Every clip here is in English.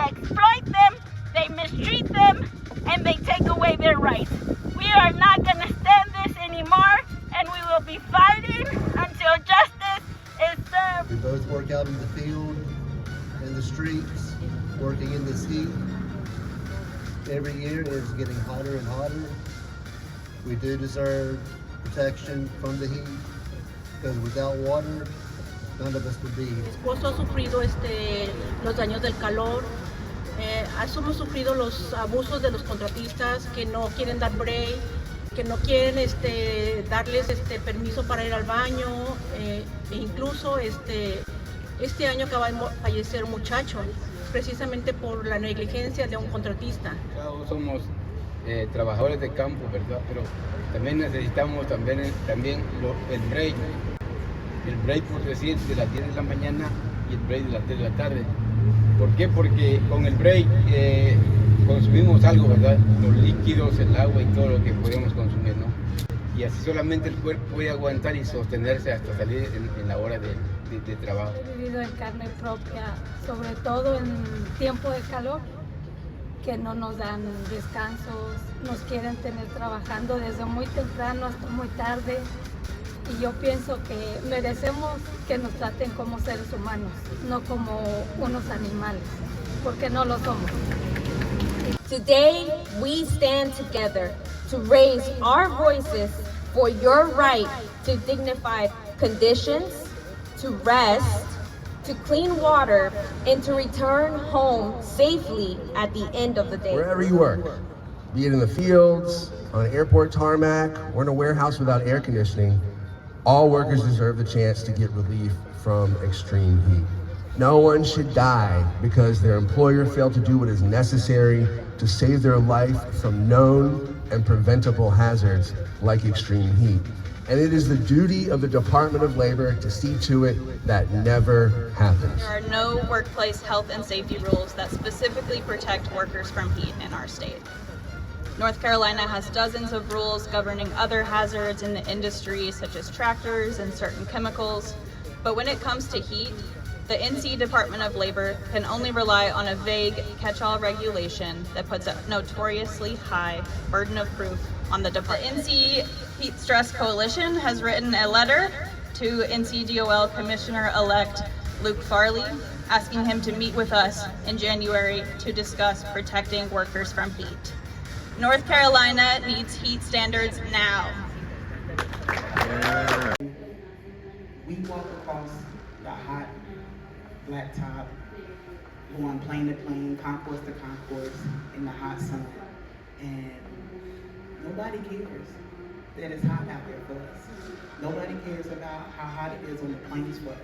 exploit them, they mistreat them, and they take away their rights. We are not going to stand this anymore, and we will be fighting until justice is served. We both work out in the field, in the streets, working in this heat. Every year it's getting hotter and hotter. We do deserve protection from the heat, because without water, none of us would be here. Mi esposo ha sufrido los daños del calor. Hemos sufrido los abusos de los contratistas que no quieren dar break, que no quieren darles permiso para ir al baño. E incluso este año acaba de fallecer un muchacho, precisamente por la negligencia de un contratista. Somos trabajadores de campo, ¿verdad? Pero también necesitamos también el break. El break, por decir, de las 10 de la mañana y el break de las 3 de la tarde. ¿Por qué? Porque con el break consumimos algo, ¿verdad? Los líquidos, el agua y todo lo que podemos consumir, ¿no? Y así solamente el cuerpo puede aguantar y sostenerse hasta salir en la hora de trabajo. He vivido en carne propia, sobre todo en tiempo de calor, que no nos dan descansos, nos quieren tener trabajando desde muy temprano hasta muy tarde. Y yo pienso que merecemos que nos traten como seres humanos, no como unos animales, porque no lo somos. Today, we stand together to raise our voices for your right to dignified conditions, to rest, to clean water, and to return home safely at the end of the day. Wherever you work, be it in the fields, on an airport tarmac, or in a warehouse without air conditioning, all workers deserve the chance to get relief from extreme heat. No one should die because their employer failed to do what is necessary to save their life from known and preventable hazards like extreme heat. And it is the duty of the Department of Labor to see to it that never happens. There are no workplace health and safety rules that specifically protect workers from heat in our state. North Carolina has dozens of rules governing other hazards in the industry, such as tractors and certain chemicals. But when it comes to heat, the NC Department of Labor can only rely on a vague catch-all regulation that puts a notoriously high burden of proof on the department. The NC Heat Stress Coalition has written a letter to NCDOL Commissioner-elect Luke Farley, asking him to meet with us in January to discuss protecting workers from heat. North Carolina needs heat standards now. We walk across the hot blacktop, going plane to plane, concourse to concourse in the hot sun, and nobody cares that it's hot out there for us. Nobody cares about how hot it is on the planes for us.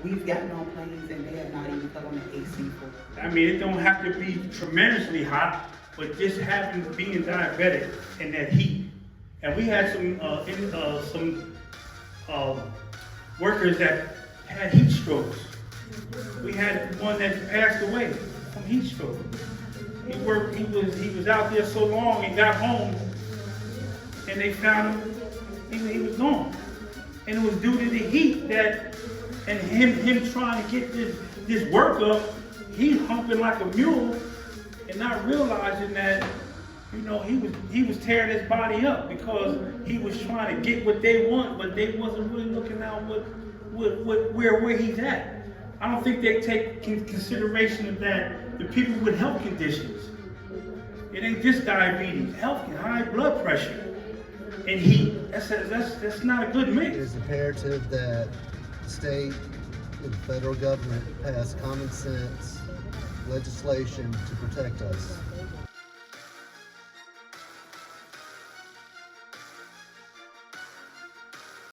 We've gotten on planes and they have not even put on the AC for us. I mean, it don't have to be tremendously hot, but just being diabetic in that heat. And we had some workers that had heat strokes. We had one that passed away from heat stroke. He was out there so long and got home, and they found him. He was gone, and it was due to the heat and him trying to get this work up. He humping like a mule, and not realizing that, you know, he was tearing his body up because he was trying to get what they want, but they wasn't really looking out where he's at. I don't think they take consideration of that the people with health conditions. It ain't just diabetes, high blood pressure, and heat. That's not a good mix. It is imperative that the state and the federal government pass common sense legislation to protect us.